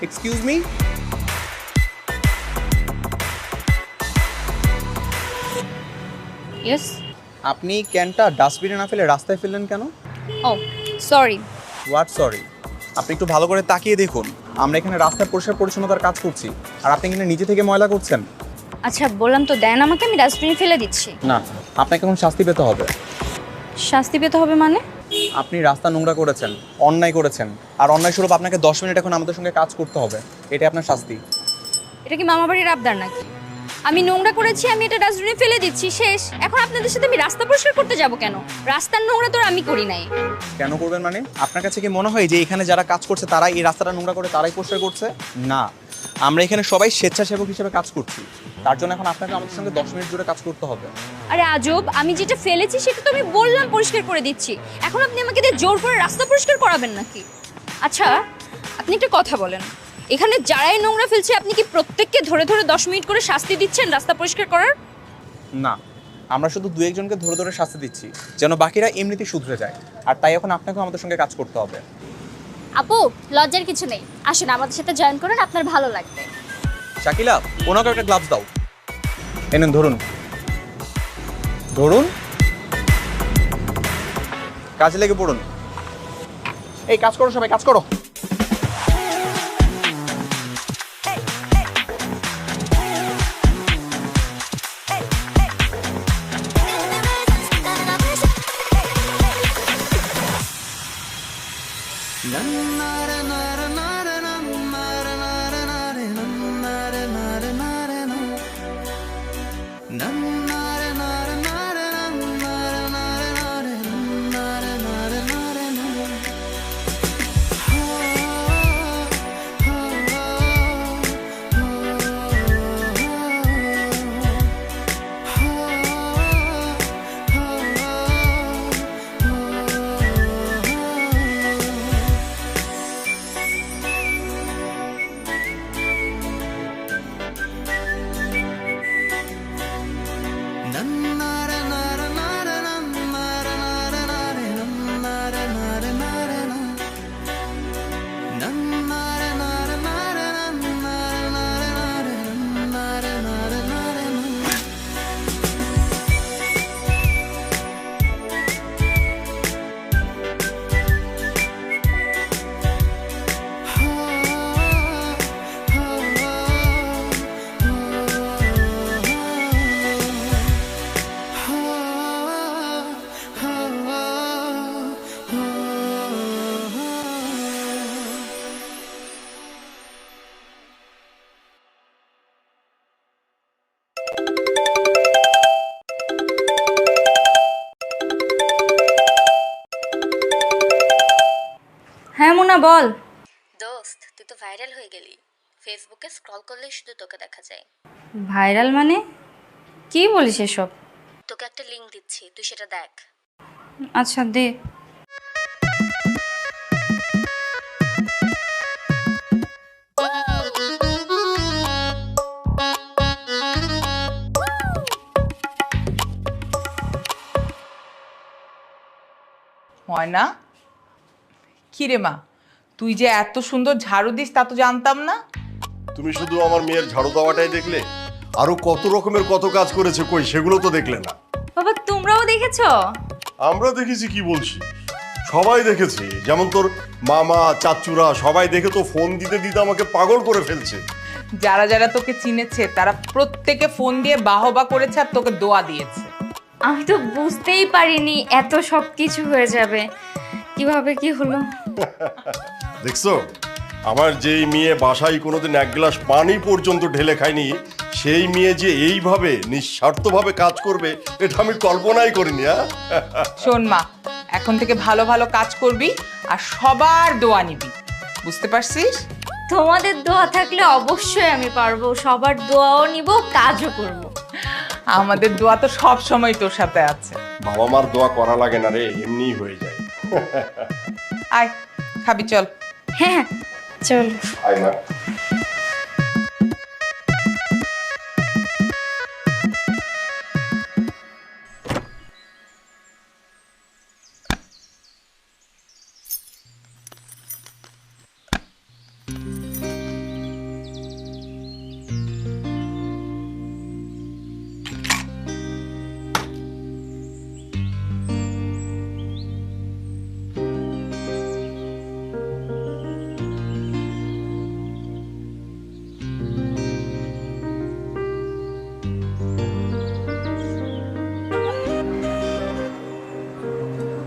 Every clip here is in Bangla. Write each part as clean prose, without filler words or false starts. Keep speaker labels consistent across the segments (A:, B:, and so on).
A: Excuse me,
B: yes.
A: আপনি ক্যানটা ডাস্টবিনে না ফেলে রাস্তায় ফেললেন কেন?
B: ও সরি।
A: What sorry? আপনি একটু ভালো করে তাকিয়ে দেখুন, আমরা এখানে রাস্তায় পরিষ্কার পরিচ্ছন্নতার কাজ করছি আর আপনি এখানে নিজে থেকে ময়লা করছেন।
B: আচ্ছা বললাম তো দেন আমাকে, আমি ডাস্টবিনে ফেলে দিচ্ছি।
A: না, আপনাকে এখন শাস্তি পেতে হবে।
B: শাস্তি পেতে হবে মানে?
A: আপনি রাস্তা নোংরা করেছেন, অন্যায় করেছেন, আর অন্যায় স্বরূপ আপনাকে 10 মিনিট এখন আমাদের সঙ্গে কাজ করতে হবে। এটাই আপনার শাস্তি।
B: এটা কি মামা বাড়ির আবদার নাকি? আমি নোংরা করেছি, আমি এটা ডাস্টবিনে ফেলে দিচ্ছি, শেষ। এখন আপনাদের সাথে আমি রাস্তা পরিষ্কার করতে যাব কেন? রাস্তার নোংরা তো আর আমি করি নাই।
A: কেন করবেন মানে? আপনার কাছে কি মনে হয় যে এখানে যারা কাজ করছে তারাই এই রাস্তাটা নোংরা করে তারাই পরিষ্কার করছে? না, আমরা এখানে সবাই স্বেচ্ছাসেবক হিসেবে কাজ করছি। তার জন্য এখন আপনাকে আমাদের সঙ্গে 10 মিনিট জুড়ে কাজ করতে হবে।
B: আরে আজব, আমি যেটা ফেলেছি সেটা তো আমি বললাম পরিষ্কার করে দিচ্ছি। এখন আপনি আমাকে দিয়ে জোর করে রাস্তা পরিষ্কার করাবেন নাকি? আচ্ছা আপনি একটা কথা বলেন, এখানে যারাই নোংরা ফেলছে আপনি কি প্রত্যেককে ধরে ধরে 10 মিনিট করে শাস্তি দিচ্ছেন রাস্তা পরিষ্কার করার?
A: না, আমরা শুধু 2-1 জনকে ধরে ধরে শাস্তি দিচ্ছি যেন বাকিরা এমনিতেই শুধরে যায়। আর তাই এখন আপনাকেও আমাদের সঙ্গে কাজ করতে হবে।
C: আপু লজ্জার কিছু নেই, আসুন আমাদের সাথে জয়েন করুন, আপনার ভালো লাগবে।
A: শাকিলা, ওনাকে একটা গ্লাভস দাও। এনেন, ধরুন ধরুন, কাজে লেগে পড়ুন। এই কাজ করো, সবাই কাজ করো।
B: হ্যাঁ মুনা বল।
C: দোস্ত তুই তো ভাইরাল হয়ে গেলি, ফেসবুকে স্ক্রল করলেই শুধু তোকে দেখা যায়।
B: ভাইরাল মানে? কি বলিস এসব?
C: তোকে একটা লিংক দিচ্ছি, তুই সেটা দেখ।
B: আচ্ছা দে।
D: ময়না, কি রে মা, তুই যে এত সুন্দর ঝাড়ু দিস তা তো জানতাম না।
E: তুমি শুধু আমার মেয়ের ঝাড়ু দেওয়াটাই দেখলে, আরো কত রকমের কত কাজ করেছে কই সেগুলো তো দেখলে না।
B: বাবা তোমরাও দেখেছো?
E: আমরা দেখেছি কি বলছি, সবাই দেখেছি। যেমন তোর মামা চাচুরা সবাই দেখে তো ফোন দিতে দিতে আমাকে পাগল করে ফেলছে।
D: যারা যারা তোকে চিনেছে তারা প্রত্যেকে ফোন দিয়ে বাহবা করেছে আর তোকে দোয়া দিয়েছে।
B: আমি তো বুঝতেই পারিনি এত সব কিছু হয়ে যাবে। কিভাবে কি হলো?
E: দেখছো, আমার যেই মেয়ে বাসায় কোনোদিন এক গ্লাস পানি পর্যন্ত ঢেলে খায়নি, সেই মেয়ে যে এইভাবে নিঃস্বার্থভাবে কাজ করবে এটা আমি কল্পনাই করিনি।
D: শোন মা, এখন থেকে ভালো ভালো কাজ করবি আর সবার দোয়া নিবি, বুঝতে পারছিস?
B: তোমাদের দোয়া থাকলে অবশ্যই আমি পারবো, সবার দোয়াও নিব, কাজও করব।
D: আমাদের দোয়া তো সব সময় তোর সাথে আছে।
E: বাবা মার দোয়া করা লাগে না রে, এমনিই হয়ে যায়।
D: আয় খাবি, চল।
B: হ্যাঁ চল।
E: আয় মা।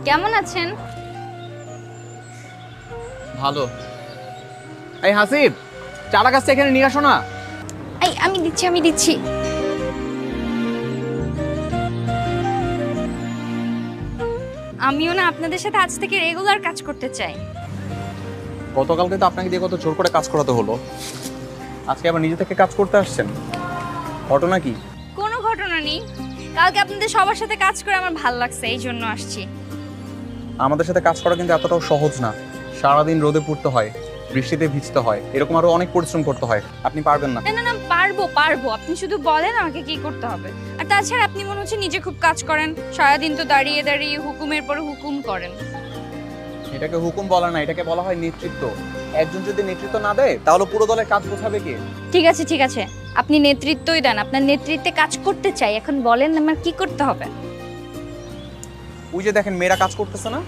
B: কেমন আছেন?
A: ভালো। এই হাসিব, চারা গাছটা এখানে নিয়ে আসো না।
B: এই আমি দিচ্ছি। আমিও না আপনাদের সাথে আজ থেকে রেগুলার কাজ করতে চাই।
A: গতকালকে তো আপনাকে দিয়ে কত জোর করে কাজ করাতে হলো, আজকে আবার নিজে থেকে কাজ করতে আসছেন, ঘটনা কি?
B: কোনো ঘটনা নেই, কালকে আপনাদের সবার সাথে কাজ করে আমার ভালো লাগছে, এই জন্য আসছি।
A: আমাদের সাথে কাজ করা কিন্তু এতটাও সহজ না। সারাদিন রোদে পুড়তে হয়, বৃষ্টিতে ভিজতে হয়, এরকম আরো অনেক পরিশ্রম করতে হয়। আপনি পারবেন না।
B: না, পারবো, আপনি শুধু বলেন আমাকে কি করতে হবে। আর তাছাড়া আপনি মনে হচ্ছে নিজে খুব কাজ করেন, সারাদিন তো দাঁড়িয়ে দাঁড়িয়ে হুকুমের পর হুকুম করেন।
A: এটাকে হুকুম বলা না, এটাকে বলা হয় নেতৃত্ব। একজন যদি নেতৃত্ব না দেয় তাহলে পুরো দলের কাজ বোঝাবে কে?
B: ঠিক আছে, আপনি নেতৃত্বই দেন, আপনার নেতৃত্বে কাজ করতে চাই। এখন বলেন আমার কি করতে হবে।
A: ওই যে দেখেন মেয়েরা কাজ করতেছে না,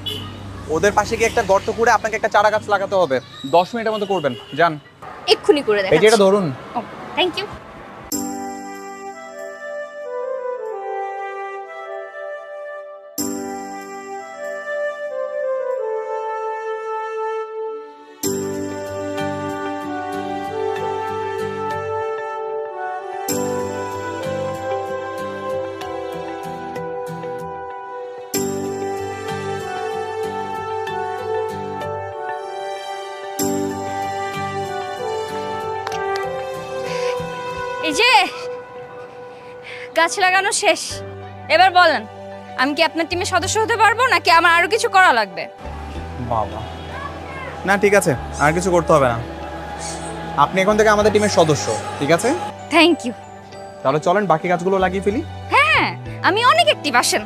A: ওদের পাশে গিয়ে একটা গর্ত করে আপনাকে একটা চারা গাছ লাগাতে হবে। 10 মিনিটের মধ্যে করবেন, যান।
B: এক্ষুনি করে
A: এই যে এটা
B: দেখাচ্ছি।
A: ধরুন।
B: ও থ্যাংক ইউ। এই যে গাছ লাগানো শেষ, এবার বলেন আমি কি আপনার টিমের সদস্য হতে পারবো নাকি আমার আরো কিছু করা লাগবে?
A: বাবা, না ঠিক আছে, আর কিছু করতে হবে না। আপনি এখন থেকে আমাদের টিমের সদস্য, ঠিক আছে?
B: Thank you.
A: তাহলে চলেন বাকি গাছগুলো লাগিয়ে ফেলি।
B: হ্যাঁ আমি অনেক অ্যাক্টিভ, আসেন।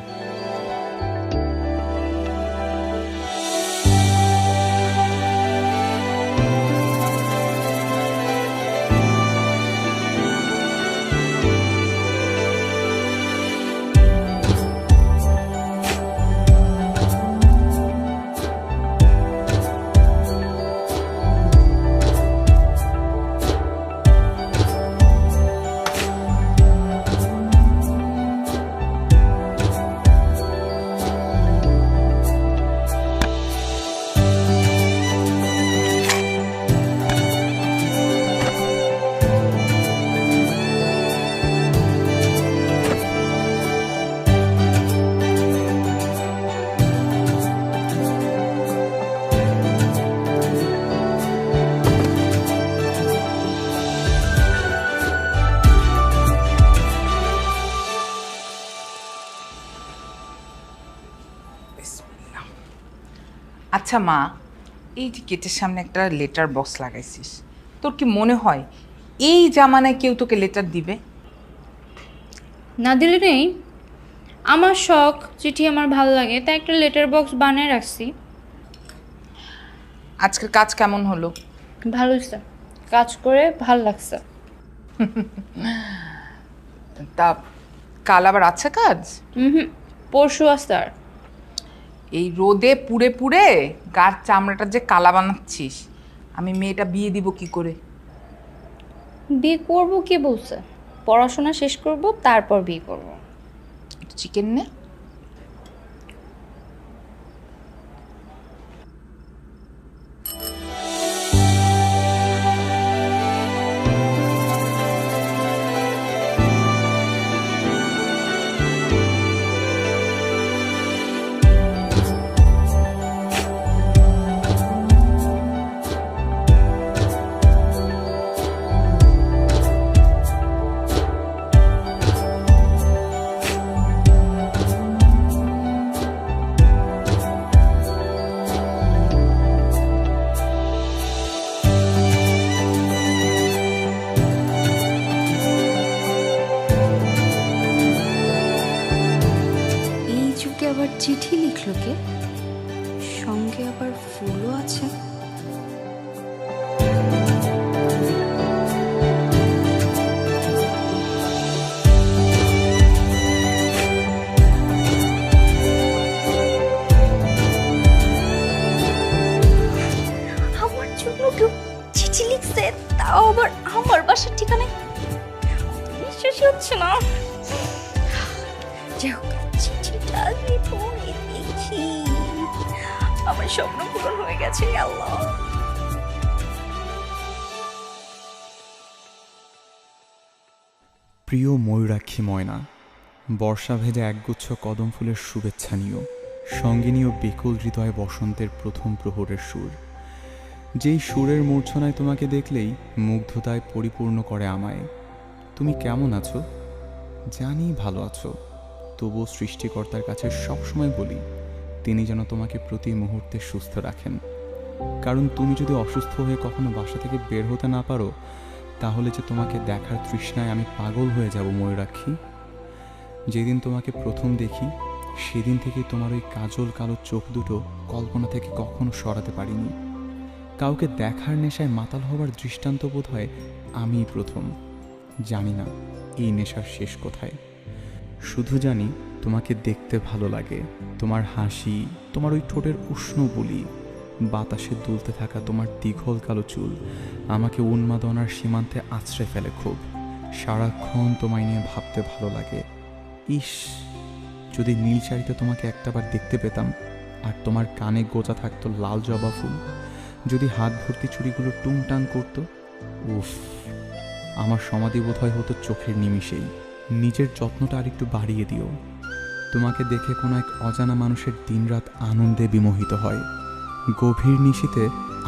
D: আচ্ছা মা, এই যে গেটের সামনে একটা লেটার বক্স লাগাইছিস, তোর কি মনে হয় এই জামানায় কেউ তোকে লেটার দিবে?
B: না দিলে নেই, আমার শখ, চিঠি আমার ভালো লাগে, তাই একটা লেটার বক্স বানিয়ে রাখছি।
D: আজকের কাজ কেমন হলো?
B: ভালো হয়েছে, কাজ করে ভাল লাগছে।
D: তা কাল আবার আছে কাজ?
B: পরশু আসতে। আর
D: এই রোদে পুড়ে পুড়ে গার চামড়াটা যে কালা বানাচ্ছিস, আমি মেয়েটা বিয়ে দিব কি করে?
B: বিয়ে করবো কি বলছে? পড়াশোনা শেষ করব, তারপর বিয়ে করব।
D: একটু চিকেন নে।
B: সঙ্গে আবার ফুলও আছে। আমার জন্য কেউ চিঠি লিখছে, তাও আবার আমার বাসার ঠিকানায়। বিশ্বাসই হচ্ছে না। যাই হোক, চিঠিটা আমি পড়ে দেখি। আমার স্বপ্ন পূরণ হয়ে গেছে, আল্লাহ।
A: প্রিয় ময়ূরাক্ষী ময়না, বর্ষা ভেজে একগুচ্ছ কদম ফুলের শুভেচ্ছা নিও, সঙ্গে নিও বিকুল হৃদয় বসন্তের প্রথম প্রহরের সুর। যেই সুরের মূর্ছনায় তোমাকে দেখলেই মুগ্ধতায় পরিপূর্ণ করে আমায়। তুমি কেমন আছো? জানি ভালো আছো, তবুও সৃষ্টিকর্তার কাছে সবসময় বলি তিনি যেন তোমাকে প্রতি মুহূর্তে সুস্থ রাখেন। কারণ তুমি যদি অসুস্থ হয়ে কখনো বাসা থেকে বের হতে না পারো, তাহলে যে তোমাকে দেখার তৃষ্ণায় আমি পাগল হয়ে যাব ময়ূরাক্ষী। যেদিন তোমাকে প্রথম দেখি সেদিন থেকে তোমার ওই কাজল কালো চোখ দুটো কল্পনা থেকে কখনো সরাতে পারিনি। কাউকে দেখার নেশায় মাতাল হবার দৃষ্টান্ত বোধ হয় আমিই প্রথম। জানি না এই নেশার শেষ কোথায়, শুধু জানি তোমাকে দেখতে ভালো লাগে। তোমার হাসি, তোমার ওই ঠোঁটের উষ্ণ বুলি, বাতাসে দুলতে থাকা তোমার দীঘল কালো চুল আমাকে উন্মাদনার সীমান্তে আছড়ে ফেলে খুব। সারাক্ষণ তোমায় নিয়ে ভাবতে ভালো লাগে। ইস, যদি নীল শাড়িতে তোমাকে একটাবার দেখতে পেতাম, আর তোমার কানে গোজা থাকতো লাল জবা ফুল, যদি হাত ভর্তি চুড়িগুলো টুংটাং করতো, উফ, আমার সমাধি বোধহয় হতো চোখের নিমিষেই। নিজের যত্নটা আর একটু বাড়িয়ে দিও। তোমাকে দেখে কোনো এক অজানা মানুষের দিনরাত আনন্দে বিমোহিত হয়। গভীর নিশীতে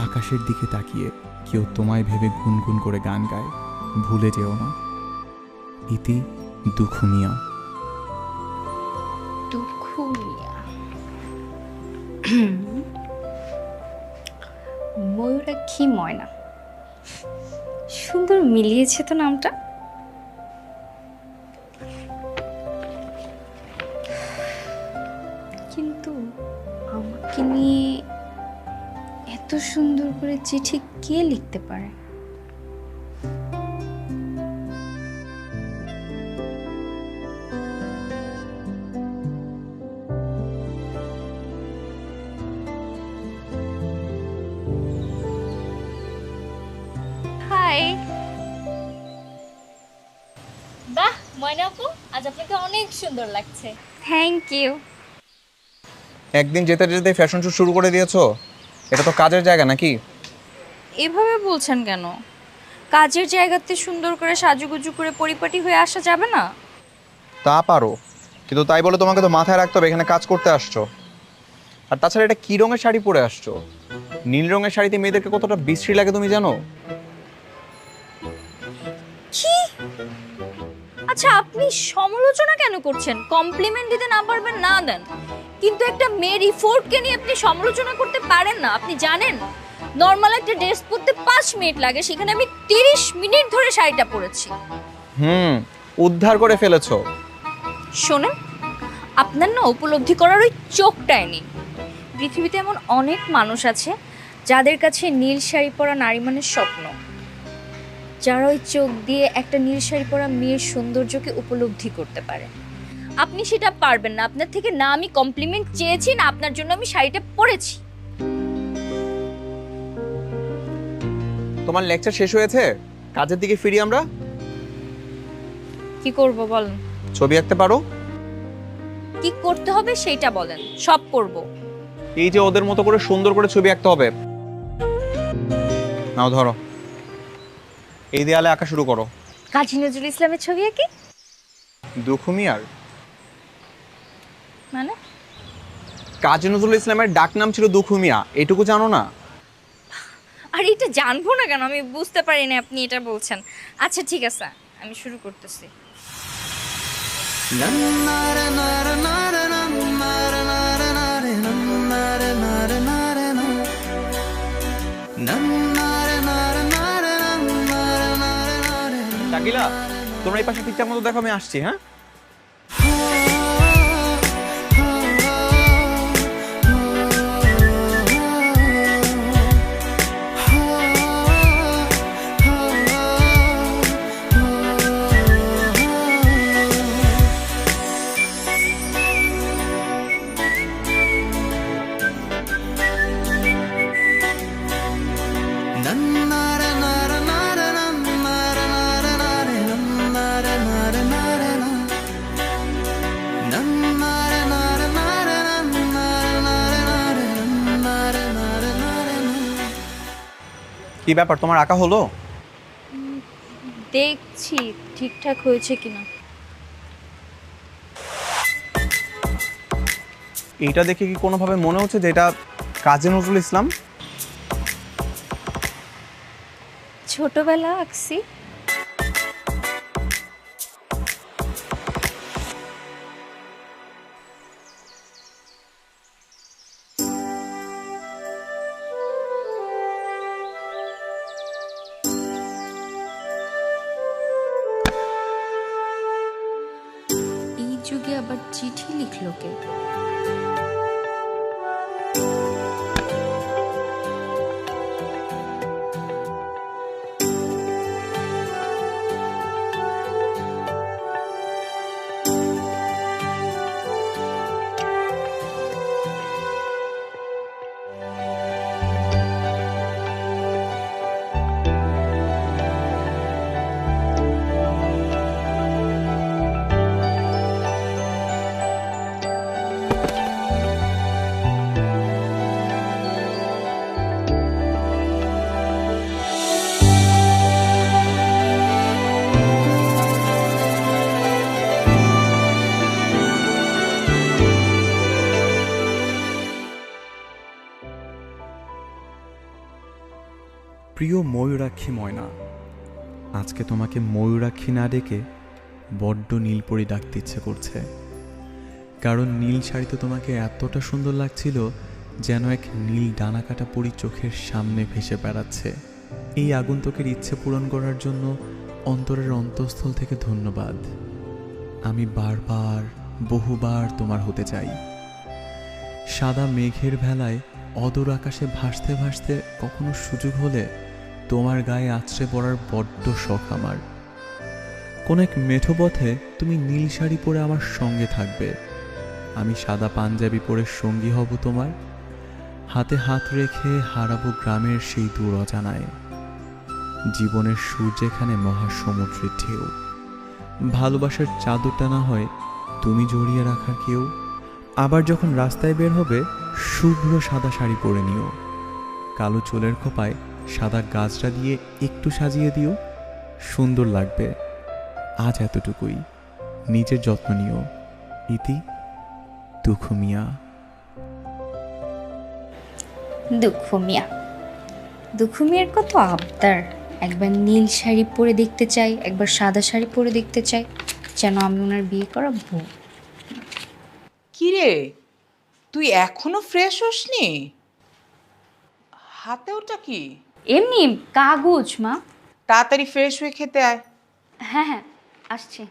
A: আকাশের দিকে তাকিয়ে কেউ তোমায় ভেবে গুনগুন করে গান গায়। ভুলে যেও না। ইতি দুখুমিয়া।
B: দুখুমিয়া। ময়ূরাক্ষী ময়না, সুন্দর মিলিয়েছে তো নামটা। কিন্তু আমাকে নিয়ে এত সুন্দর করে চিঠি কে লিখতে পারে? হাই।
F: বাহ ময়না আপু, আজ আপনাকে অনেক সুন্দর লাগছে।
B: Thank you.
A: একদিন যেতে যেতে ফ্যাশন শো শুরু করে দিয়েছো। এটা তো কাজের জায়গা নাকি?
B: এভাবে বলছেন কেন? কাজের জায়গাতে সুন্দর করে সাজুগুজু করে পরিপাটি হয়ে আসা যাবে না?
A: তা পারো, কিন্তু তাই বলে তোমাকে তো মাথায় রাখতে হবে এখানে কাজ করতে আসছো। আর তাছাড়া এটা কি রঙের শাড়ি পরে আসছো? নীল রঙের শাড়িতে মেয়েদেরকে কতটা বিশ্রী লাগে তুমি জানো?
B: কি? আচ্ছা, আপনি সমালোচনা কেন করছেন? কমপ্লিমেন্ট দিতে না পারবেন না দেন, কিন্তু একটা মেয়ের ইফোর্টকে নিয়ে আপনি সমালোচনা করতে পারেন না। আপনি জানেন নর্মাল একটা ড্রেস পরতে 5 মিনিট লাগে, সেখানে আমি 30 মিনিট ধরে শাড়িটা পরেছি।
A: উদ্ধার করে ফেলেছো।
B: শোনেন, আপনার না উপলব্ধি করার ওই চোখটাই নেই। পৃথিবীতে এমন অনেক মানুষ আছে যাদের কাছে নীল শাড়ি পরা নারী মানে স্বপ্ন, যারা ওই চোখ দিয়ে একটা নীল শাড়ি পরা মেয়ের সৌন্দর্যকে উপলব্ধি করতে পারে। আপনি সেটা পারবেন না। আপনার থেকে না আমি কমপ্লিমেন্ট চেয়েছি, না আপনার জন্য আমি শাড়িটা পরেছি।
A: তোমার লেকচার শেষ হয়েছে, কাজের দিকে ফিরি আমরা।
B: কি করব বলেন?
A: ছবি আঁকতে পারো?
B: কি করতে হবে সেইটা বলেন, সব করব।
A: এই যে ওদের মতো করে সুন্দর করে ছবি আঁকতে হবে। নাও ধরো, এই দেয়ালে আঁকা শুরু করো।
B: কাজী নজরুল ইসলামের ছবি আঁকি?
A: দুখুমিয়ার
B: মানে?
A: কাজী নজরুল ইসলামের ডাক নাম ছিল দুখুমিয়া, এটুকু জানো না?
B: আর এটা জানবো না কেন? আমি বুঝতে পারি না আপনি এটা বলছেন। আচ্ছা ঠিক আছে, আমি শুরু করতেছি।
A: শাকিলা, তোমরা এই পাশে ঠিকঠাক মতো দেখো, আমি আসছি। হ্যাঁ,
G: কি ব্যাপার, তোমার আঁকা হলো?
B: দেখছি ঠিকঠাক হয়েছে কিনা।
G: এইটা দেখে কি কোনোভাবে মনে হচ্ছে যে এটা কাজী নজরুল ইসলাম?
B: ছোটবেলা আঁকছি। এই যুগে আবার চিঠি লিখলো কে?
A: প্রিয় ময়ূরাক্ষী ময়না, আজকে তোমাকে ময়ূরাক্ষী না ডেকে বড্ড নীলপরি ডাকতে ইচ্ছে করছে। কারণ নীল শাড়িতে তোমাকে এতটা সুন্দর লাগছিল যেন এক নীল ডানাকাটা পরি চোখের সামনে ভেসে বেড়াচ্ছে। এই আগন্তুকের ইচ্ছে পূরণ করার জন্য অন্তরের অন্তঃস্থল থেকে ধন্যবাদ। আমি বারবার বহুবার তোমার হতে চাই। সাদা মেঘের ভেলায় অদূর আকাশে ভাসতে ভাসতে কখনো সুযোগ হলে তোমার গায়ে আছড়ে পড়ার বড্ড শখ আমার। কোন এক মেঠো পথে তুমি নীল শাড়ি পরে আমার সঙ্গে থাকবে, আমি সাদা পাঞ্জাবি পরে সঙ্গী হব তোমার। হাতে হাত রেখে হারাবো গ্রামের সেই দূর অজানায়। জীবনের সুর যেখানে মহাসমুদ্রের ঢেউ, ভালোবাসার চাদরটা না হয় তুমি জড়িয়ে রাখার কেউ। আবার যখন রাস্তায় বের হবে শুভ্র সাদা শাড়ি পরে নিও, কালো চুলের খোপায় সাদা গাজরা দিয়ে একটু সাজিয়ে দিও, সুন্দর লাগবে। আজ এতটুকুই, নিজের যত্ন নিও। ইতি, দুঃখ মিয়া।
B: দুঃখ মিয়া, দুঃখ মিয়ার কত আবদার। একবার নীল শাড়ি পরে দেখতে চাই, একবার সাদা শাড়ি পরে দেখতে চাই, যেন আমি ওনার বিয়ে করা বউ।
D: কি রে, তুই এখনো ফ্রেশ হসনি? হাতে ওটা কি?
B: এমনি কাগজ মা।
D: তাড়াতাড়ি ফ্রেশ হয়ে খেতে আয়।
B: হ্যাঁ হ্যাঁ, আসছি।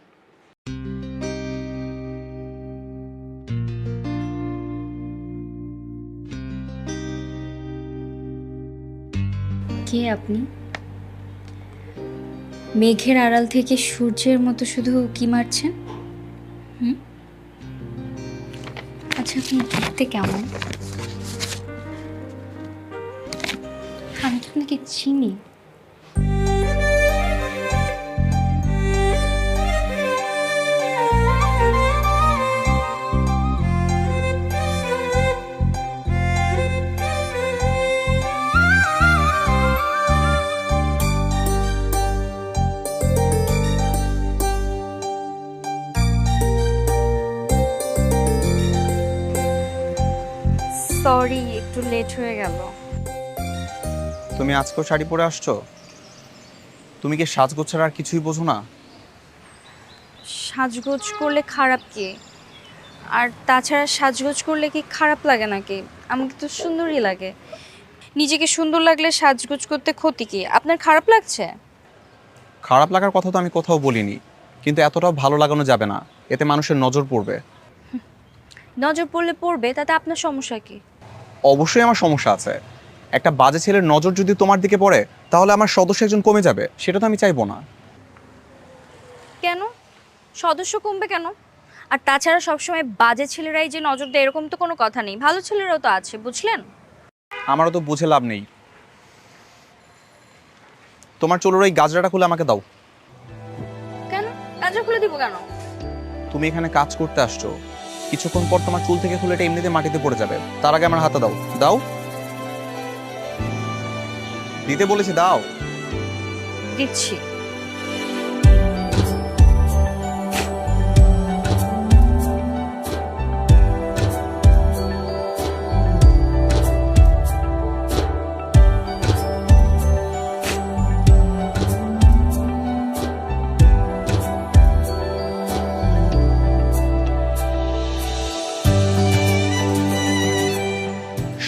B: কে আপনি? মেঘের আড়াল থেকে সূর্যের মতো শুধু কি মারছেন? আচ্ছা, আপনি দেখতে কেমন? আমি তো আপনাকে চিনি। সরি, একটু লেট হয়ে গেল।
G: তুমি আজকেও শাড়ি পরে আসছো? তুমি কি সাজগোজ ছাড়া আর কিছুই বোঝো না?
B: সাজগোজ করলে খারাপ কি? আর তাছাড়া সাজগোজ করলে কি খারাপ লাগে নাকি? আমাকে তো সুন্দরই লাগে। নিজেকে সুন্দর লাগলে সাজগোজ করতে ক্ষতি কি? আপনার খারাপ লাগছে?
G: খারাপ লাগার কথা তো আমি কোথাও বলিনি, কিন্তু এতটাও ভালো লাগানো যাবে না, এতে মানুষের নজর পড়বে।
B: নজর পড়লে পড়বে, তাতে আপনার সমস্যা কি?
G: অবশ্যই আমার সমস্যা আছে। একটা বাজে ছেলের নজর যদি তোমার দিকে পড়ে তাহলে আমার সদস্য একজন কমে যাবে, সেটা তো আমি চাইবো না।
B: কেন সদস্য কমবে কেন? আর তাছাড়া সবসময় বাজে ছেলেরাই যে নজর দেয় এরকম তো কোনো কথা নেই, ভালো ছেলেরাও তো আছে, বুঝলেন?
G: আমারও তো বুঝে লাভ নেই। তোমার চুলের ওই গাজরাটা খুলে আমাকে দাও।
B: কেন গাজর খুলে দিব কেন?
G: তুমি এখানে কাজ করতে আসছো, কিছুক্ষণ পর তোমার চুল থেকে খুলে এটা এমনিতে মাটিতে পড়ে যাবে, তার আগে আমার হাতে দাও। দাও। দিতে বলেছি, দাও।
B: দিচ্ছি।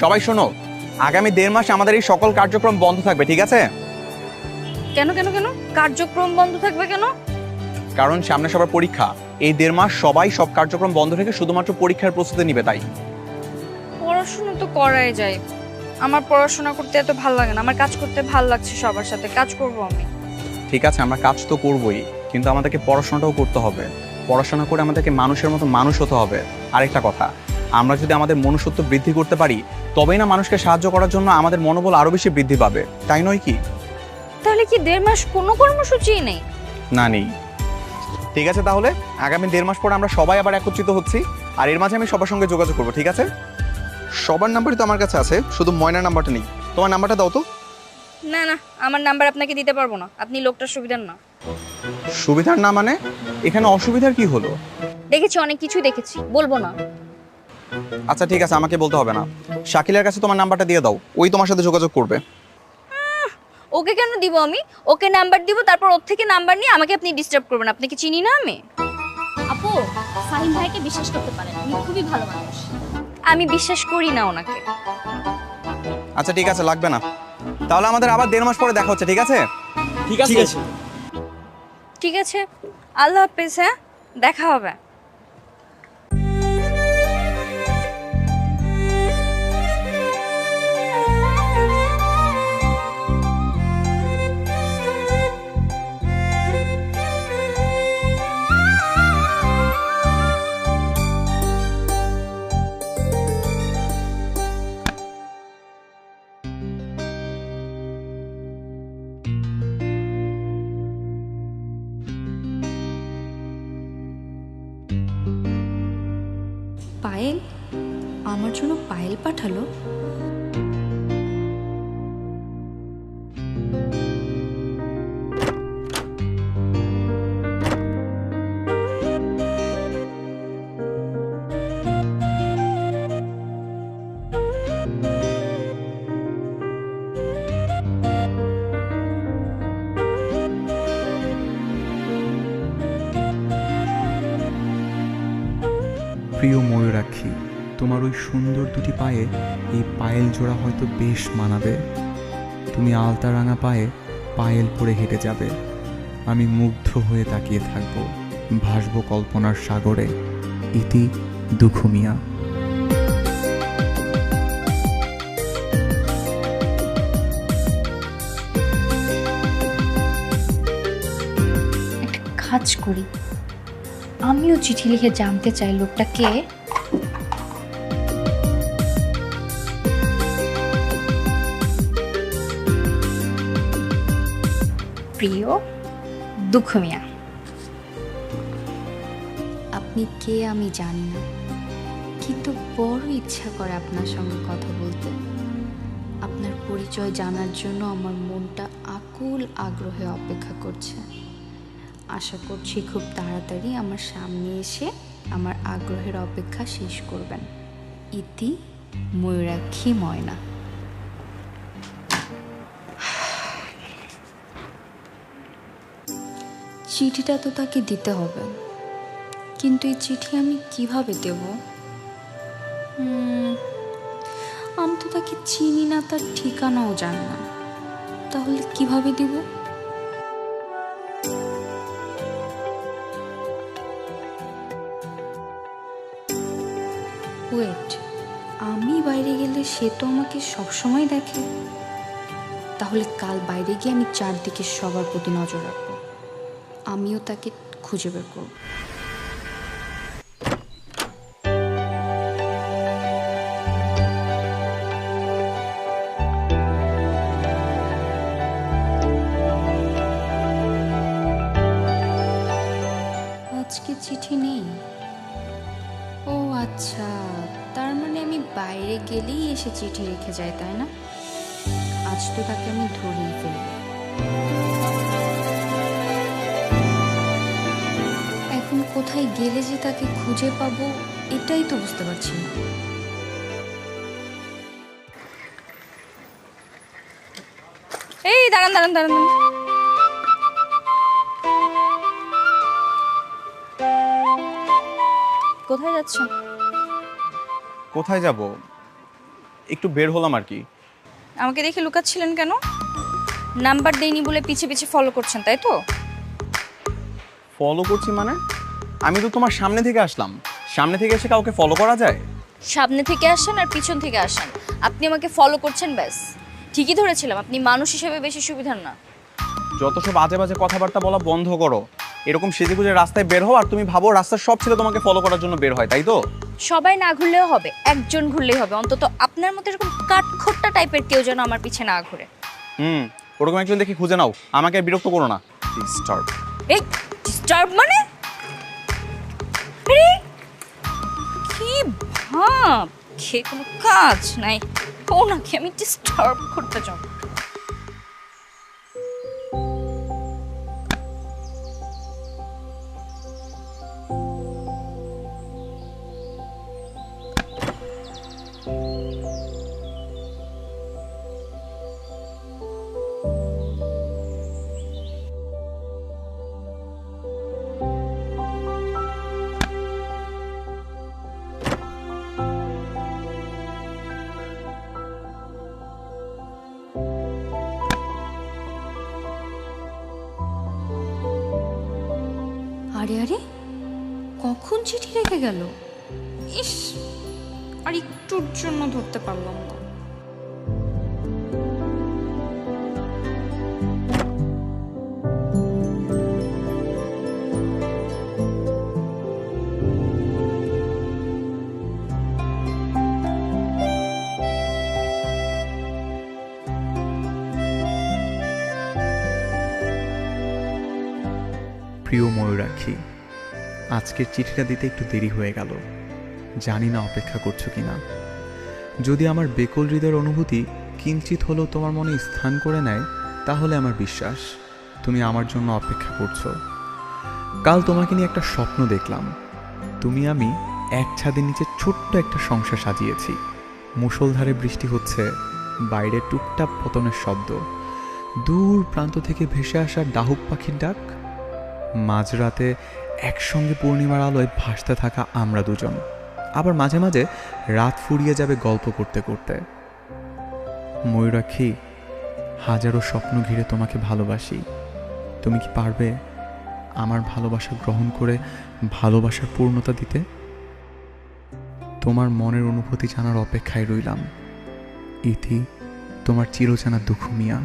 G: সবাই শোনো, আগামী 1.5 মাস আমাদের এই সকল কার্যক্রম বন্ধ থাকবে, ঠিক আছে?
B: কেন কেন কেন কার্যক্রম বন্ধ থাকবে কেন?
G: কারণ সামনে সবার পরীক্ষা। এই 1.5 মাস সবাই সব কার্যক্রম বন্ধ রেখে শুধুমাত্র পরীক্ষার প্রস্তুতি নিবে, তাই।
B: পড়াশোনা তো করাই যায়। আমার পড়াশোনা করতে এত ভালো লাগে না, আমার কাজ করতে ভালো লাগছে, সবার সাথে কাজ করব আমি।
G: ঠিক আছে, আমরা কাজ তো করবই, কিন্তু আমাদেরকে পড়াশোনাটাও করতে হবে। পড়াশোনা করে আমাদেরকে মানুষের মতো মানুষ হতে হবে। আরেকটা কথা, আমরা যদি আমাদের মনুষ্যত্ব বৃদ্ধি করতে পারি, তবেই না মানুষকে সাহায্য করার জন্য আমাদের মনোবল আরো বেশি বৃদ্ধি পাবে, তাই নয় কি?
B: তাহলে কি 1.5 মাস কোনো কর্মসূচি নেই?
G: না, নেই। ঠিক আছে, তাহলে আগামী 1.5 মাস পর আমরা সবাই আবার একত্রিত হচ্ছি, আর এর মাঝে আমি সবার সঙ্গে যোগাযোগ করবো, ঠিক আছে? সবার নাম্বারই তো আমার কাছে আছে, শুধু ময়নার নাম্বারটা নেই। তোমার নাম্বারটা দাও তো।
B: না না, আমার নাম্বার আপনাকে দিতে পারবো না, আপনি লোকটার সুবিধার না।
G: সুবিধার না মানে? এখানে অসুবিধার কি হলো?
B: দেখেছি, অনেক কিছুই দেখেছি, বলবো না।
G: আচ্ছা ঠিক আছে, আমাকে বলতে হবে না। শাকিলের কাছে তোমার নাম্বারটা দিয়ে দাও, ওই তোমার সাথে যোগাযোগ করবে।
B: ওকে কেন দিব আমি? ওকে নাম্বার দিব, তারপর ওর থেকে নাম্বার নিয়ে আমাকে আপনি ডিস্টার্ব করবেন। আপনাকে চিনি না আমি।
F: আপু, ফাহিম ভাইকে বিশ্বাস করতে পারেন, উনি খুবই ভালো মানুষ।
B: আমি বিশ্বাস করি না ওনাকে।
G: আচ্ছা ঠিক আছে, লাগবে না। তাহলে আমাদের আবার 1.5 মাস পরে দেখা হচ্ছে, ঠিক আছে?
H: ঠিক আছে।
B: ঠিক আছে, আল্লাহ হাফেজ। হ্যাঁ, দেখা হবে।
I: পায়েল আমার জন্য পায়েল পাঠালো।
A: প্রিয় ময়ূরাক্ষী, তোমার ওই সুন্দর দুটি পায়ে এই পায়েল জোড়া হয়তো বেশ মানাবে। তুমি আলতা রাঙা পায়ে পায়েল পরে হেঁটে যাবে, আমি মুগ্ধ হয়ে তাকিয়ে থাকবো, ভাসবো কল্পনার সাগরে। ইতি দুখু মিয়া।
I: একটা কাজ করি, আমিও চিঠি লিখে জানতে চাই লোকটা কে।
B: প্রিয় দুখু মিয়া।
I: আপনি কে আমি জানি না, কিন্তু বড় ইচ্ছা করে আপনার সঙ্গে কথা বলতে। আপনার পরিচয় জানার জন্য আমার মনটা আকুল আগ্রহে অপেক্ষা করছে। আশা করছি খুব তাড়াতাড়ি আমার সামনে এসে আমার আগ্রহের অপেক্ষা শেষ করবেন। ইতি ময়ূরাক্ষী ময়না। চিঠিটা তো তাকে দিতে হবে, কিন্তু এই চিঠি আমি কিভাবে দেব? আমি তো তাকে চিনি না, তার ঠিকানাও জানি না, তাহলে কিভাবে দিব? ওয়েট, আমি বাইরে গেলে সে তো আমাকে সবসময় দেখে। তাহলে কাল বাইরে গিয়ে আমি চারদিকে সবার প্রতি নজর রাখবো, আমিও তাকে খুঁজে বের করব। আজকে চিঠি নেই। ও আচ্ছা, তার মানে আমি বাইরে গেলেই এসে চিঠি রেখে যাই, তাই না? আজ তো তাকে আমি ধরেই ফেলব। এখন কোথায় গেলে যে তাকে খুঁজে পাবো এটাই তো বুঝতে পারছি না।
B: এই দাঁড়ান দাঁড়ান দাঁড়ান দাঁড়ান। কোথায় যাচ্ছেন?
G: কোথায় যাব? একটু বের হলাম আর কি।
B: আমাকে দেখে লুকাচ্ছিলেন কেন? নাম্বার দেইনি বলে পিছে পিছে ফলো করছেন, তাই তো?
G: ফলো করছি মানে? আমি তো তোমার সামনে থেকে আসলাম। সামনে থেকে এসে কাউকে ফলো করা যায়?
B: সামনে থেকে আসেন আর পিছন থেকে আসেন, আপনি আমাকে ফলো করছেন, ব্যাস। ঠিকই ধরেছিলাম, আপনি মানুষ হিসেবে বেশি সুবিধার না।
G: যত সব আজে বাজে কথাবার্তা বলা বন্ধ করো। এরকম সেজেগুজে রাস্তায় বের হও আর তুমি ভাবো রাস্তার সব ছেলে তোমাকে ফলো করার জন্য বের হয়, তাই তো?
B: সবাই না ঘুরলেও হবে, একজন ঘুরলেই হবে। অন্তত আপনার মতো এরকম কাঠখোট্টা টাইপের কেউ যেন আমার পিছে না ঘুরে।
G: ওরকম একজন দেখি খুঁজে নাও, আমাকে আর বিরক্ত করো না। ডিস্টার্ব।
B: এই ডিস্টার্ব মানে? আরে কি ভাব, খেয়ে কোনো কাজ নাই, ও নাকি আমি ডিস্টার্ব করতে যাব?
I: আরে আরে, কখন চিঠি রেখে গেল?
B: ইস, আর একটুর জন্য ধরতে পারলাম না।
A: প্রিয় ময়ূরাক্ষী, আজকের চিঠিটা দিতে একটু দেরি হয়ে গেল। জানি না অপেক্ষা করছো কিনা। যদি আমার বেকল হৃদয়ের অনুভূতি কিঞ্চিত হলেও তোমার মনে স্থান করে নেয়, তাহলে আমার বিশ্বাস তুমি আমার জন্য অপেক্ষা করছো। কাল তোমাকে নিয়ে একটা স্বপ্ন দেখলাম। তুমি আমি এক ছাদের নিচে ছোট্ট একটা সংসার সাজিয়েছি। মুষলধারে বৃষ্টি হচ্ছে, বাইরে টুকটাক পতনের শব্দ, দূর প্রান্ত থেকে ভেসে আসা ডাহুক পাখির ডাক, মাঝরাতে একসঙ্গে পূর্ণিমার আলোয় ভাসতে থাকা আমরা দুজন। আবার মাঝে মাঝে রাত ফুরিয়ে যাবে গল্প করতে করতে। ময়ূরাক্ষী, হাজারো স্বপ্ন ঘিরে তোমাকে ভালোবাসি। তুমি কি পারবে আমার ভালোবাসা গ্রহণ করে ভালোবাসার পূর্ণতা দিতে? তোমার মনের অনুভূতি জানার অপেক্ষায় রইলাম। ইতি, তোমার চিরচেনা দুঃখ মিয়া।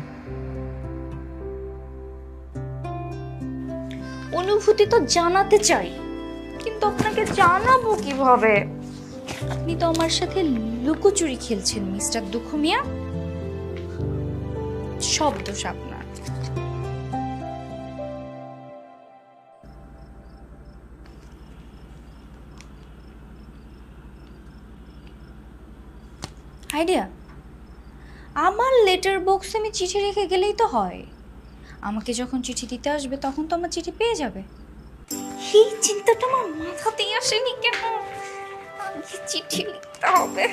B: অনুভূতি তো জানাতে চাই, কিন্তু আপনাকে জানাবো কিভাবে? আপনি তো আমার সাথে লুকোচুরি খেলছেন মিস্টার দুঃখ মিয়া। সব দোষ আপনার। আইডিয়া, আমার লেটার বক্সে আমি চিঠি রেখে গেলেই তো হয়। আমাকে যখন চিঠি দিতে আসবে তখন তো আমার চিঠি পেয়ে যাবে। এই চিন্তাটা আমার মাথাতেই আসেনি কেন? আগে চিঠি লিখতে হবে।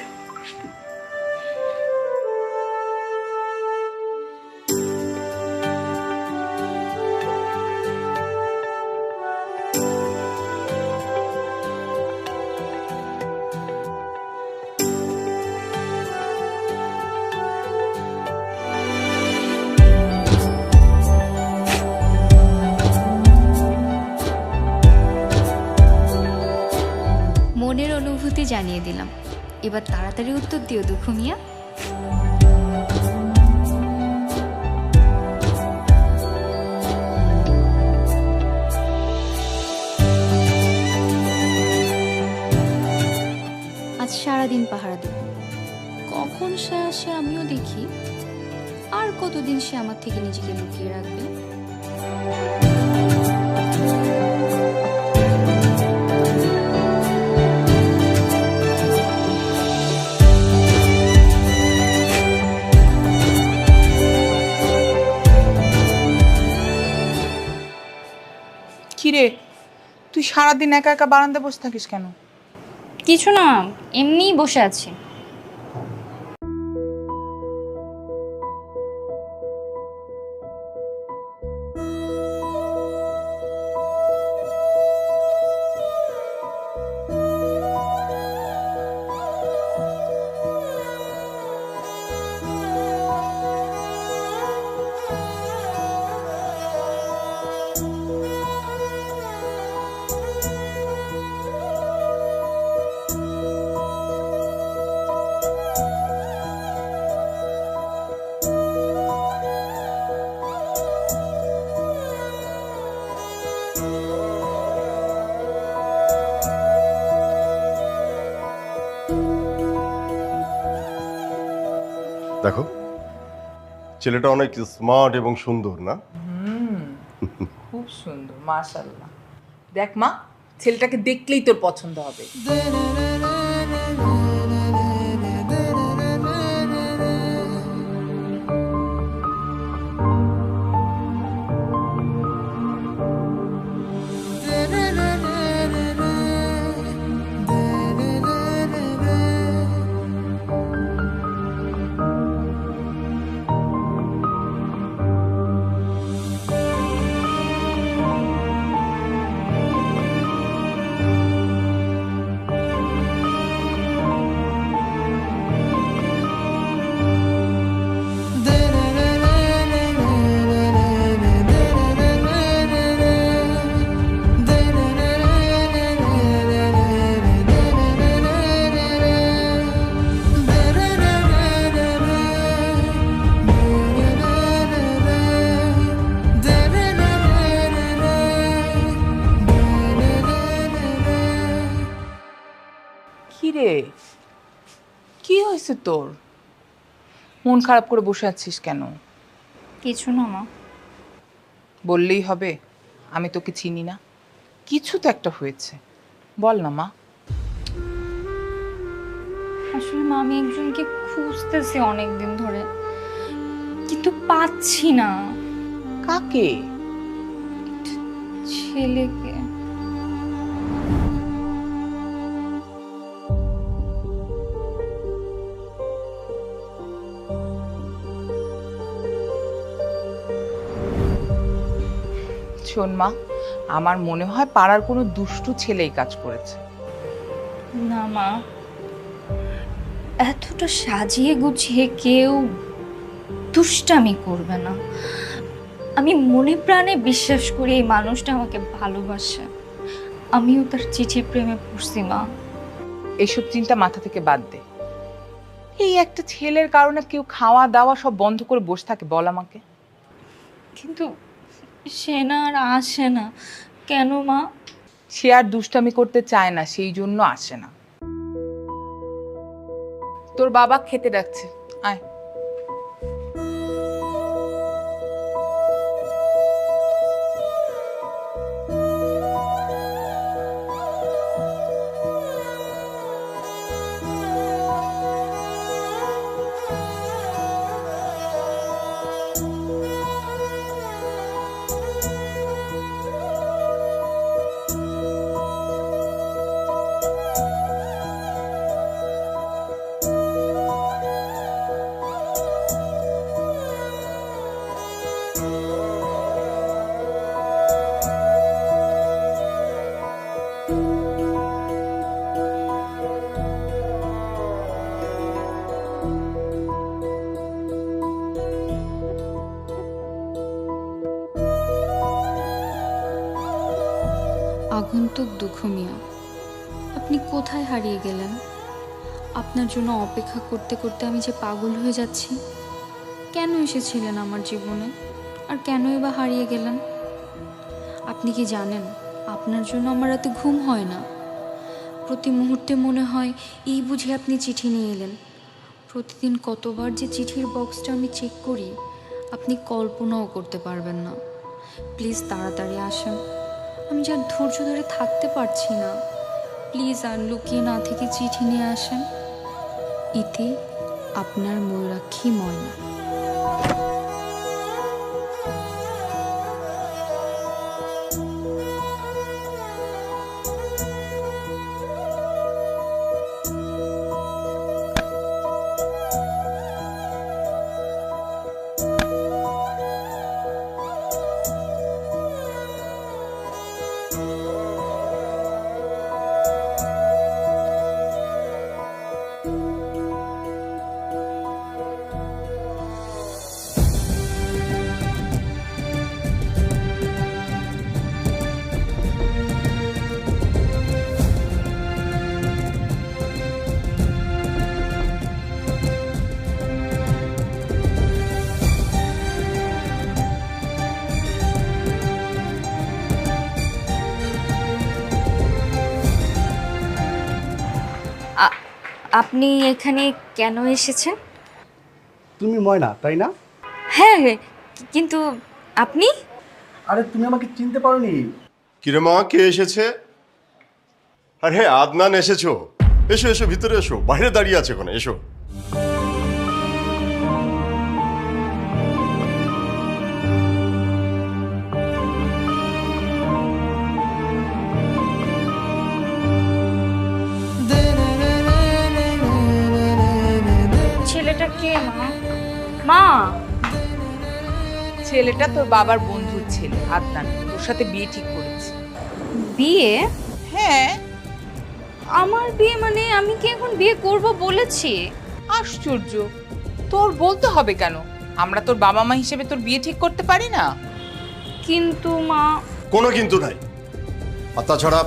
I: মনের অনুভূতি জানিয়ে দিলাম, এবার তাড়াতাড়ি উত্তর দিও দুঃখ মিয়া। আজ সারাদিন পাহারা দেব, কখন সে আসে আমিও দেখি। আর কতদিন সে আমার থেকে নিজেকে লুকিয়ে রাখবে?
D: কিরে, তুই সারাদিন একা একা বারান্দায় বসে থাকিস কেন?
B: কিছু না, এমনিই বসে আছি।
E: দেখো, ছেলেটা অনেক স্মার্ট এবং সুন্দর না?
D: খুব সুন্দর, মাশাআল্লাহ। দেখ মা, ছেলেটাকে দেখলেই তোর পছন্দ হবে। কিরে, কি হয়েছে তোর? মন খারাপ করে বসে আছিস কেন?
B: কিছু না মা।
D: বললেই হবে আমি তোকে চিনি না? কিছু তো একটা হয়েছে, বল না মা।
B: আসলে মা, আমি একজনকে খুঁজতেছি অনেক দিন ধরে, কিন্তু পাচ্ছি না।
D: কাকে?
B: ছেলেকে।
D: শোন মা, আমার মনে হয় পাড়ার কোনো দুষ্টু ছেলেই কাজ করেছে।
B: না মা, এতটা সাজিয়ে গুছিয়ে কেউ দুষ্টামি করবে না। আমি মনে প্রাণে বিশ্বাস করি এই মানুষটা আমাকে ভালোবাসে। আমিও তার চিঠির প্রেমে পড়ছি মা।
D: এইসব চিন্তা মাথা থেকে বাদ দে। এই একটা ছেলের কারণে কেউ খাওয়া দাওয়া সব বন্ধ করে বসে থাকে, বল আমাকে।
B: কিন্তু সে না আর আসে না কেন মা?
D: সে আর দুষ্টামি করতে চায় না, সেই জন্য আসে না। তোর বাবা খেতে ডাকছে, আয়।
I: আগন্তুক দুঃখ মিয়া, আপনি কোথায় হারিয়ে গেলেন? আপনার জন্য অপেক্ষা করতে করতে আমি যে পাগল হয়ে যাচ্ছি। কেন এসেছিলেন আমার জীবনে, আর কেনই বা হারিয়ে গেলেন? আপনি কি জানেন, আপনার জন্য আমার রাতে ঘুম হয় না। প্রতি মুহূর্তে মনে হয় এই বুঝি আপনি চিঠি নিয়ে এলেন। প্রতিদিন কতবার যে চিঠির বক্সটা আমি চেক করি, আপনি কল্পনাও করতে পারবেন না। প্লিজ তাড়াতাড়ি আসেন, আমি যার ধৈর্য ধরে থাকতে পারছি না। প্লিজ আর লুকিয়ে না থেকে চিঠি নিয়ে আসেন। ইতি, আপনার ময়ূরাক্ষী ময়না।
B: আপনি এখানে কেন এসেছেন?
H: তুমি ময়না তাই না?
B: হ্যাঁ, কিন্তু আপনি?
H: আরে তুমি আমাকে চিনতে পারোনি?
E: কিরে মা, কে এসেছে? আর হ্যাঁ, আদনান এসেছো। এসো এসো, ভিতরে এসো, বাইরে দাঁড়িয়ে আছে কোনে, এসো।
B: ছেলেটা কে মা? মা,
D: ছেলেটা তোর বাবার বন্ধুর ছেলে আদনান, তোর সাথে বিয়ে ঠিক করেছে।
B: বিয়ে?
D: হ্যাঁ।
B: আমার বিয়ে মানে আমি কি এখন বিয়ে করব বলেছি?
D: আশ্চর্য, তোর বলতে হবে কেন? আমরা তোর বাবা মা হিসেবে তোর বিয়ে ঠিক করতে পারি না?
B: কিন্তু মা।
E: কোনো কিন্তু নাই। আর তাছাড়া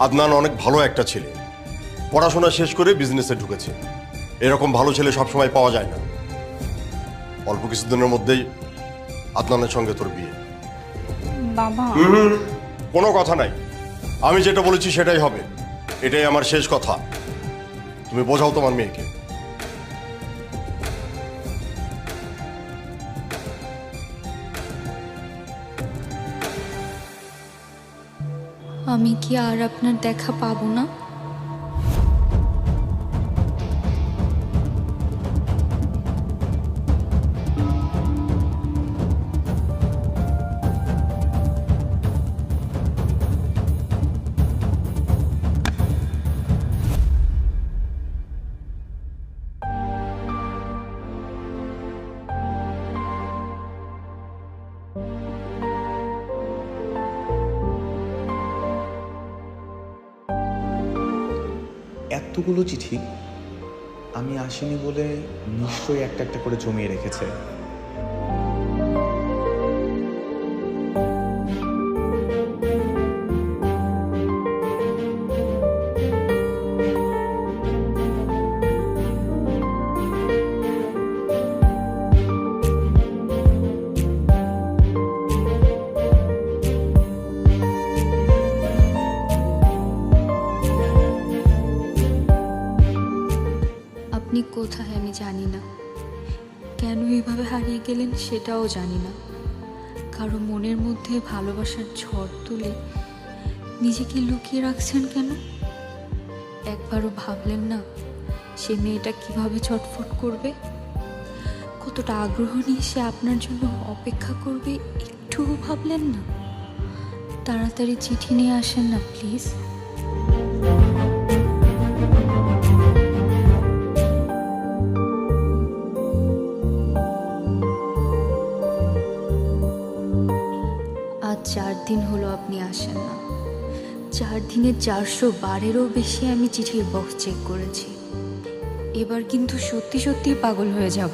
E: আদনান অনেক ভালো একটা ছেলে, পড়াশোনা শেষ করে বিজনেসে ঢুকেছে। এরকম ভালো ছেলে সবসময় পাওয়া যায় না। অল্প কিছুদিনের মধ্যেই আদনানের সঙ্গে তোর বিয়ে।
B: বাবা,
E: কোনো কথা নাই, আমি যেটা বলেছি সেটাই হবে। এটাই আমার শেষ কথা। তুমি বোঝাও তোমার মেয়েকে।
I: আমি কি আর আপনার দেখা পাবো না?
G: এতগুলো চিঠি আমি আসিনি বলে নিশ্চয়ই একটা একটা করে জমিয়ে রেখেছে।
I: আপনি কোথায় আমি জানি না, কেন এভাবে হারিয়ে গেলেন সেটাও জানি না। কারো মনের মধ্যে ভালোবাসার ঝড় তুলে নিজেকে লুকিয়ে রাখছেন কেন? একবারও ভাবলেন না সে মেয়েটা কিভাবে ছটফট করবে, কতটা আগ্রহ নিয়ে সে আপনার জন্য অপেক্ষা করবে? একটুও ভাবলেন না? তাড়াতাড়ি চিঠি নিয়ে আসেন না প্লিজ। আজ 4 দিন হলো আপনি আসেন না। 4 দিনে 400 বারেরও বেশি আমি চিঠির বক্স চেক করেছি। এবার কিন্তু সত্যি সত্যি পাগল হয়ে যাব।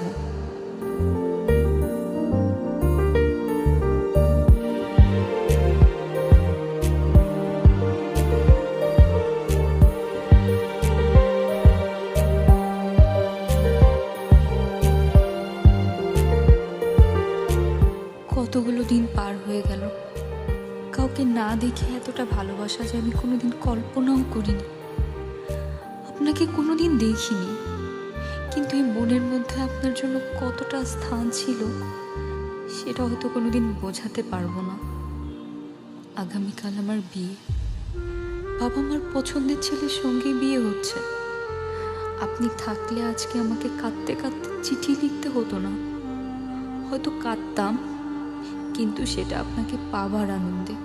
I: কতগুলো দিন পার হয়ে গেল, কাউকে না দেখে এতটা ভালোবাসা যে আমি কোনোদিন কল্পনাও করিনি। আপনাকে কোনোদিন দেখিনি, কিন্তু এই মনের মধ্যে আপনার জন্য কতটা স্থান ছিল সেটা হয়তো কোনোদিন বোঝাতে পারবো না। আগামীকাল আমার বিয়ে, বাবা মার পছন্দের ছেলের সঙ্গে বিয়ে হচ্ছে। আপনি থাকলে আজকে আমাকে কাঁদতে কাঁদতে চিঠি লিখতে হতো না। হয়তো কাঁদতাম, কিন্তু সেটা আপনাকে পাবার আনন্দে।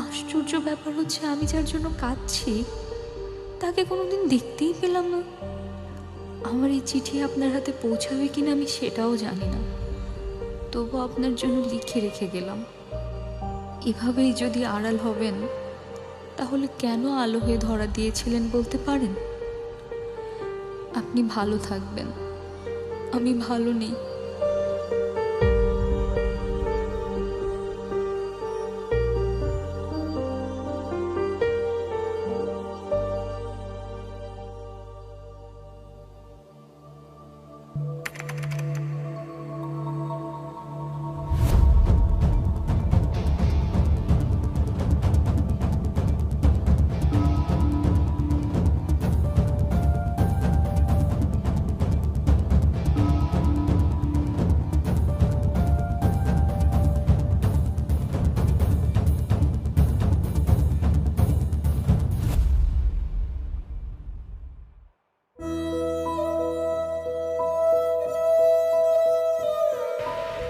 I: আশ্চর্য ব্যাপার হচ্ছে, আমি যার জন্য কাঁদছি তাকে কোনোদিন দেখতেই পেলাম না। আমার এই চিঠি আপনার হাতে পৌঁছাবে কিনা আমি সেটাও জানি না, তবু আপনার জন্য লিখে রেখে গেলাম। এভাবেই যদি আড়াল হবেন তাহলে কেন আলো হয়ে ধরা দিয়েছিলেন বলতে পারেন? আপনি ভালো থাকবেন, আমি ভালো নেই।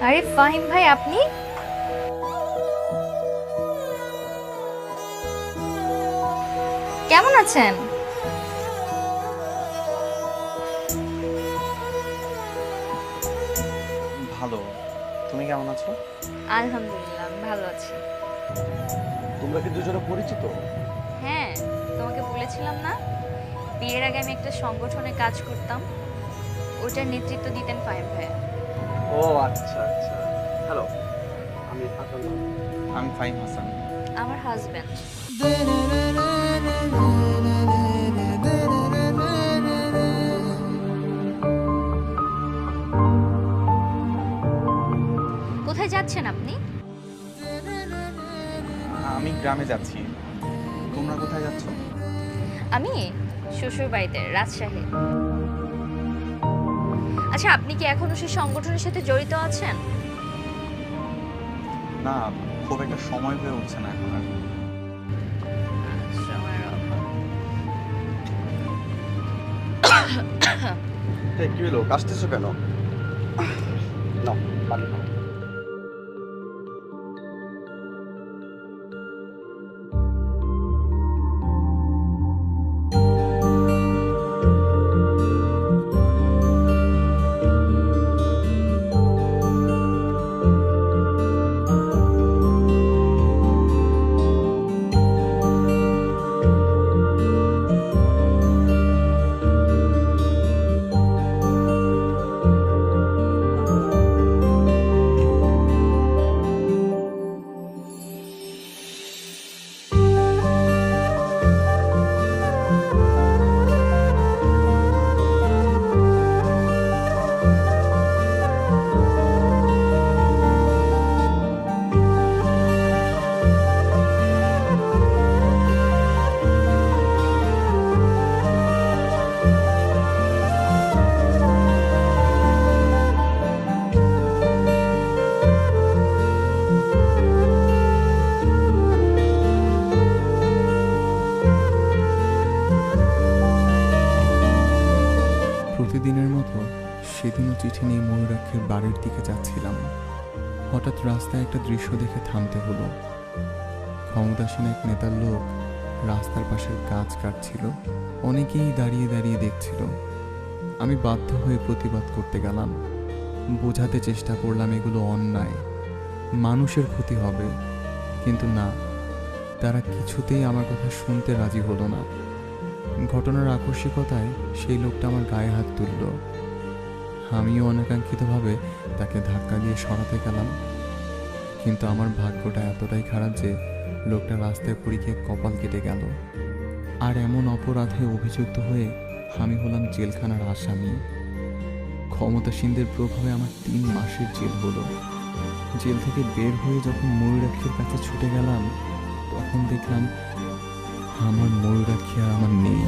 B: আরে ফাহিম ভাই, আপনি? কেমন আছেন?
G: ভালো। তুমি কেমন আছো?
B: আলহামদুলিল্লাহ, আমি ভালো আছি।
H: তোমরা কি দুজনে পরিচিত?
B: হ্যাঁ, তোমাকে বলেছিলাম না, বিয়ের আগে আমি একটা সংগঠনে কাজ করতাম, ওটার নেতৃত্ব দিতেন ফাহিম ভাইয়া।
H: ও আচ্ছা আচ্ছা। হ্যালো, আমি হাসান।
G: আমি ফাহিম হাসান।
B: আমার হাজব্যান্ড। কোথায় যাচ্ছেন আপনি?
G: আমি গ্রামে যাচ্ছি। তোমরা কোথায় যাচ্ছ?
B: আমি শ্বশুর বাড়িতে, রাজশাহী। আচ্ছা, আপনি কি এখনো সেই সংগঠনের সাথে জড়িত আছেন?
G: না, খুব একটা সময় হয়ে উঠছে না এখন আর।
H: কি হলো, কাশতেছো কেন? না, পানি খাও।
A: প্রতিদিনের মতো সেদিনও চিঠি নিয়ে ময়ূরাক্ষের বাড়ির দিকে যাচ্ছিলাম। হঠাৎ রাস্তায় একটা দৃশ্য দেখে থামতে হলো। ক্ষমতাসীন এক নেতার লোক রাস্তার পাশের গাছ কাটছিল। অনেকেই দাঁড়িয়ে দাঁড়িয়ে দেখছিল। আমি বাধ্য হয়ে প্রতিবাদ করতে গেলাম। বোঝাতে চেষ্টা করলাম এগুলো অন্যায়, মানুষের ক্ষতি হবে, কিন্তু না, তারা কিছুতেই আমার কথা শুনতে রাজি হলো না। ঘটনার আকস্মিকতায় সেই লোকটা আমার গায়ে হাত তুলল। আমিও অনাকাঙ্ক্ষিতভাবে তাকে ধাক্কা দিয়ে সরাতে গেলাম, কিন্তু আমার ভাগ্যটা এতটাই খারাপ যে লোকটা রাস্তায় পড়ে গিয়ে কপাল কেটে গেল। আর এমন অপরাধে অভিযুক্ত হয়ে আমি হলাম জেলখানার আসামি। ক্ষমতাসীনদের প্রভাবে আমার 3 মাসের জেল হলো। জেল থেকে বের হয়ে যখন ময়ূরাক্ষীর কাছে ছুটে গেলাম, তখন দেখলাম আমার ময়ূরাক্ষী আর আমার নেই।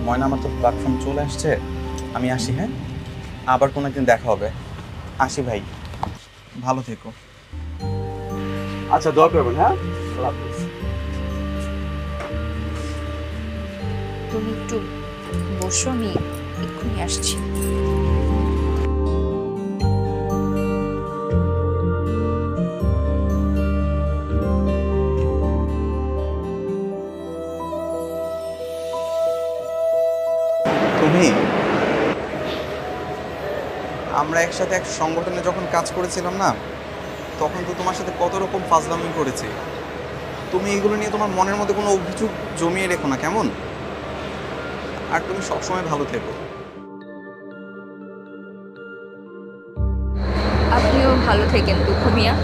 G: ময়না, আমার তো প্ল্যাটফর্ম চলে আসছে, আমি আসি। হ্যাঁ, আবার কোনো একদিন দেখা হবে। আসি ভাই, ভালো থেকো।
H: আচ্ছা, দোয়া করবেন। হ্যাঁ, আল্লাহ হাফেজ।
B: তুমি একটু বসো, আমি এক্ষুনি আসছি।
G: তুমি, আমরা একসাথে এক সংগঠনে যখন কাজ করেছিলাম না, তখন তো তোমার সাথে কত রকম ফাজলামি করেছি। তুমি এগুলো নিয়ে তোমার মনের মধ্যে কোনো অভিযোগ জমিয়ে রেখো না, কেমন? আর তুমি সবসময় ভালো থেকো।
B: আপনি ভালো থেকেন দুঃখ মিয়া।